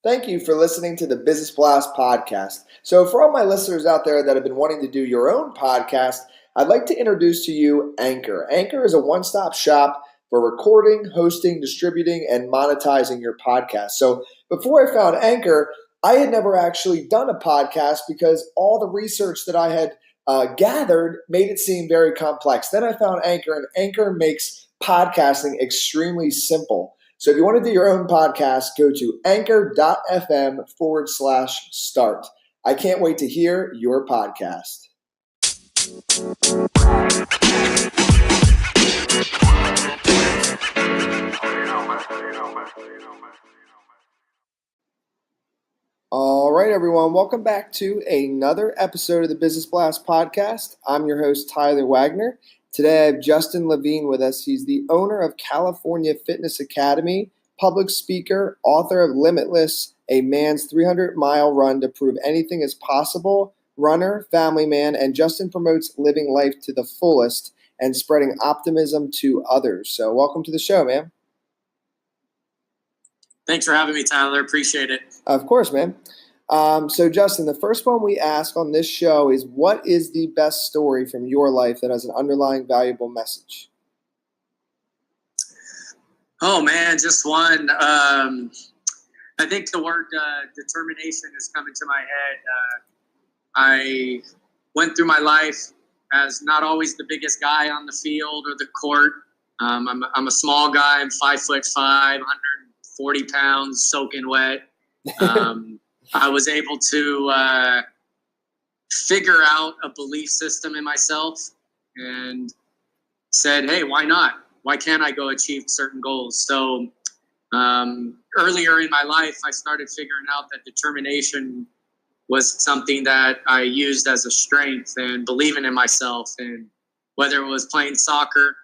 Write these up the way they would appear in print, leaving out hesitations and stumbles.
Thank you for listening to the Business Blast podcast. So for all my listeners out there that have been wanting to do your own podcast, I'd like to introduce to you Anchor. Anchor is a one-stop shop for recording, hosting, distributing, and monetizing your podcast. So before I found Anchor, I had never actually done a podcast because all the research that I had gathered made it seem very complex. Then I found Anchor, and Anchor makes podcasting extremely simple. So if you want to do your own podcast, go to anchor.fm/start. I can't wait to hear your podcast. All right, everyone. Welcome back to another episode of the Business Blast podcast. I'm your host, Tyler Wagner. Today, I have Justin Levine with us. He's the owner of California Fitness Academy, public speaker, author of Limitless, a man's 300-mile run to prove anything is possible, runner, family man, and Justin promotes living life to the fullest and spreading optimism to others. So welcome to the show, man. Thanks for having me, Tyler. Appreciate it. Of course, man. So Justin, the first one we ask on this show is, what is the best story from your life that has an underlying valuable message? Oh, man, just one. I think the word determination is coming to my head. I went through my life as not always the biggest guy on the field or the court. I'm a small guy. I'm 5'5", 140 pounds, soaking wet. I was able to figure out a belief system in myself and said, hey, why not? Why can't I go achieve certain goals? So earlier in my life, I started figuring out that determination was something that I used as a strength and believing in myself. And whether it was playing soccer,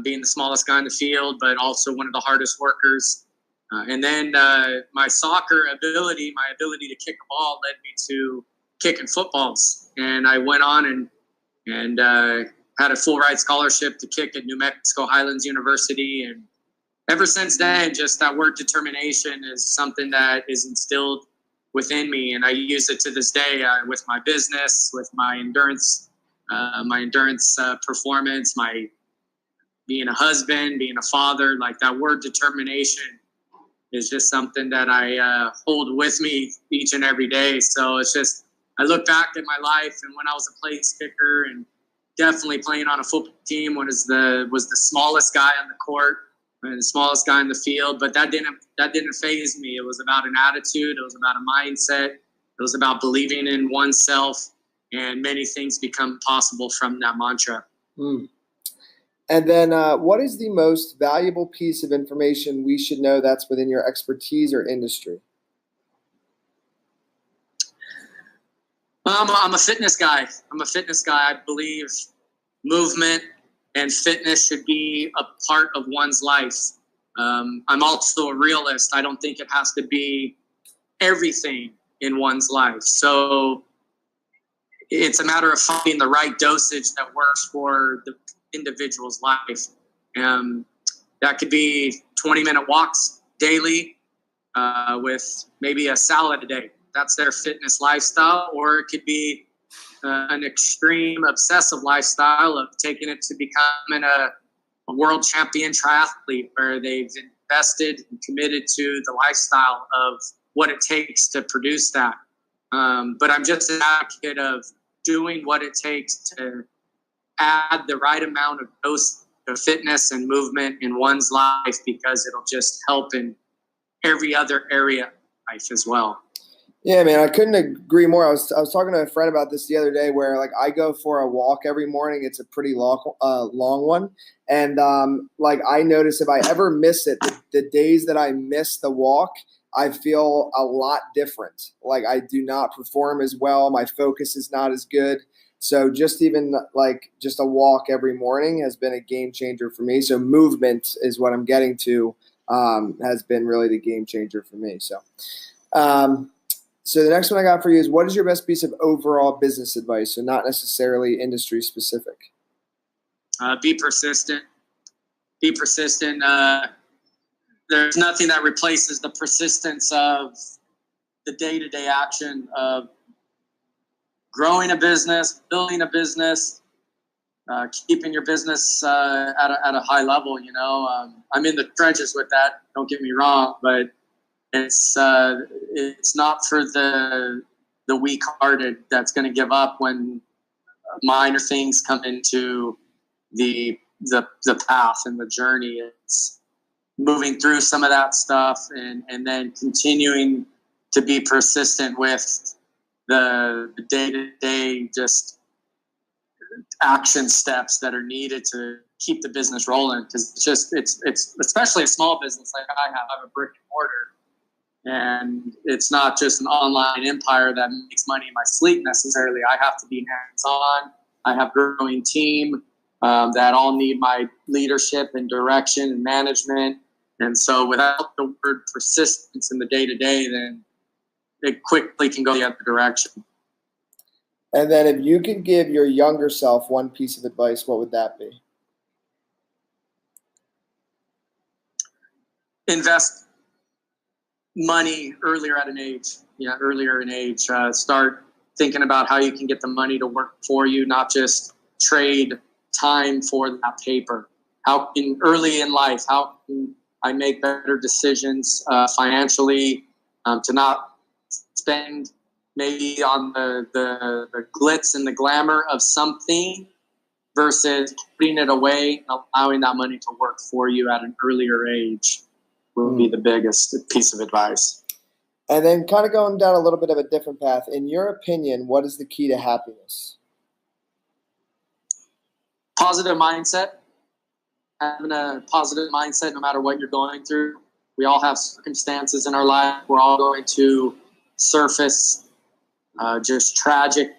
being the smallest guy in the field, but also one of the hardest workers. And then my soccer ability, my ability to kick a ball led me to kicking footballs. And I went on and had a full ride scholarship to kick at New Mexico Highlands University. And ever since then, just that word determination is something that is instilled within me. And I use it to this day with my business, with my endurance performance, my being a husband, being a father. Like that word determination is just something that I hold with me each and every day. So it's just, I look back at my life and when I was a place kicker and definitely playing on a football team when was the smallest guy on the court and the smallest guy in the field, but that didn't faze me. It was about an attitude. It was about a mindset. It was about believing in oneself, and many things become possible from that mantra. Mm. And then what is the most valuable piece of information we should know that's within your expertise or industry? I'm a fitness guy. I believe movement and fitness should be a part of one's life. I'm also a realist. I don't think it has to be everything in one's life. So it's a matter of finding the right dosage that works for the individual's life. That could be 20-minute walks daily with maybe a salad a day. That's their fitness lifestyle. Or it could be an extreme obsessive lifestyle of taking it to becoming a world champion triathlete, where they've invested and committed to the lifestyle of what it takes to produce that. But I'm just an advocate of doing what it takes to add the right amount of dose of fitness and movement in one's life, because it'll just help in every other area of life as well. Yeah, man, I couldn't agree more. I was talking to a friend about this the other day, where like I go for a walk every morning. It's a pretty long one, and like I notice if I ever miss it, the days that I miss the walk, I feel a lot different. Like I do not perform as well. My focus is not as good. So just even like just a walk every morning has been a game changer for me. So movement is what I'm getting to, has been really the game changer for me. So the next one I got for you is, what is your best piece of overall business advice? So not necessarily industry specific. Be persistent. Be persistent. there's nothing that replaces the persistence of the day-to-day action of growing a business, building a business, keeping your business at a high level. I'm in the trenches with that. Don't get me wrong, but it's not for the weak-hearted that's going to give up when minor things come into the path and the journey. It's moving through some of that stuff and then continuing to be persistent with the day-to-day just action steps that are needed to keep the business rolling. Because it's especially a small business like I have a brick and mortar, and it's not just an online empire that makes money in my sleep necessarily. I have to be hands-on. I have a growing team that all need my leadership and direction and management. And so without the word persistence in the day-to-day, then it quickly can go the other direction. And then if you could give your younger self one piece of advice, what would that be? Invest money earlier in age. Start thinking about how you can get the money to work for you, not just trade time for that paper. Early in life, how can I make better decisions financially to not spend maybe on the glitz and the glamour of something versus putting it away and allowing that money to work for you at an earlier age would be the biggest piece of advice. And then kind of going down a little bit of a different path. In your opinion, what is the key to happiness? Positive mindset. Having a positive mindset no matter what you're going through. We all have circumstances in our life. We're all going to surface just tragic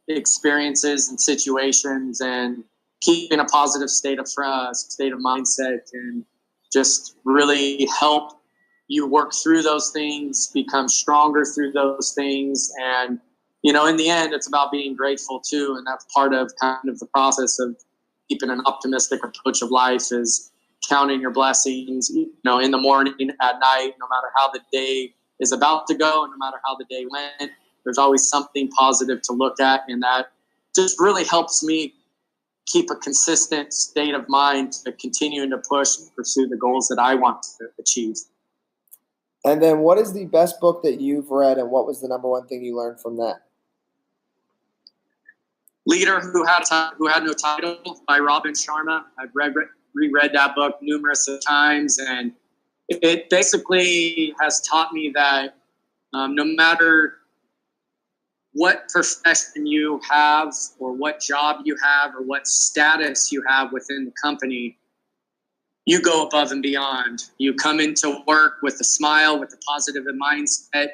experiences and situations, and keeping a positive state of mindset and just really help you work through those things, become stronger through those things. And, in the end, it's about being grateful too. And that's part of kind of the process of keeping an optimistic approach of life, is counting your blessings, in the morning, at night, no matter how the day is about to go and no matter how the day went, there's always something positive to look at. And that just really helps me keep a consistent state of mind to continuing to push and pursue the goals that I want to achieve. And then what is the best book that you've read, and what was the number one thing you learned from that? Leader Who Had No Title by Robin Sharma. I've reread that book numerous of times, and it basically has taught me that no matter what profession you have or what job you have or what status you have within the company, you go above and beyond. You come into work with a smile, with a positive mindset.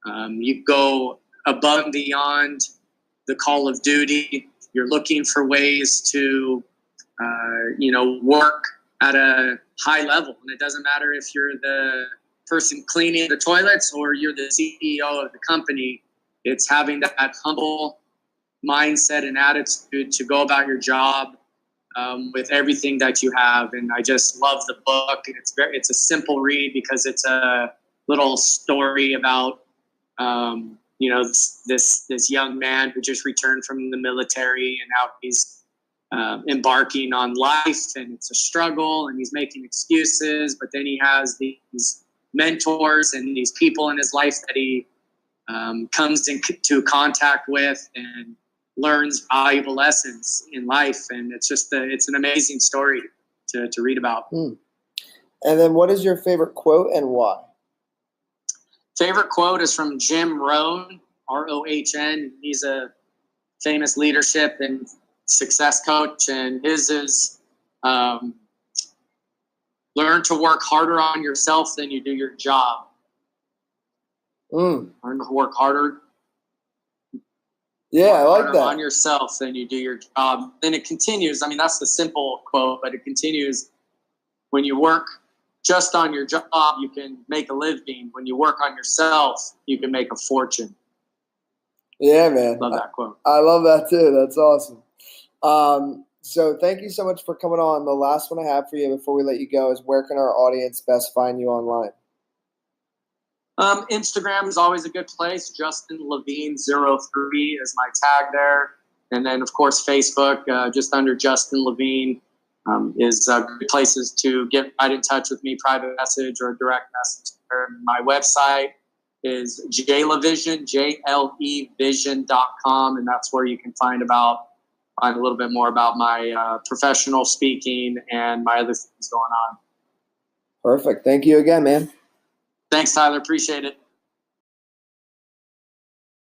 You go above and beyond the call of duty. You're looking for ways to, work at a high level. And it doesn't matter if you're the person cleaning the toilets or you're the CEO of the company. It's having that humble mindset and attitude to go about your job with everything that you have. And I just love the book. It's a simple read because it's a little story about this young man who just returned from the military, and now he's embarking on life, and it's a struggle, and he's making excuses, but then he has these mentors and these people in his life that he comes into contact with and learns valuable lessons in life. And it's an amazing story to read about. And then what is your favorite quote and why? Favorite quote is from Jim Rohn, R-O-H-N. He's a famous leadership and success coach, and his is learn to work harder on yourself than you do your job. Learn to work harder. Yeah, I like that. On yourself than you do your job. Then it continues. I mean, that's the simple quote, but it continues. When you work just on your job, you can make a living. When you work on yourself, you can make a fortune. Yeah, man. Love that quote. I love that too. That's awesome. So thank you so much for coming on. The last one I have for you before we let you go is, where can our audience best find you online? Instagram is always a good place. Justin Levine03 is my tag there. And then, of course, Facebook, just under Justin Levine, is good places to get right in touch with me, private message or direct message. My website is jlevision, JLEvision.com, and that's where you can find a little bit more about my professional speaking and my other things going on. Perfect. Thank you again, man. Thanks, Tyler. Appreciate it.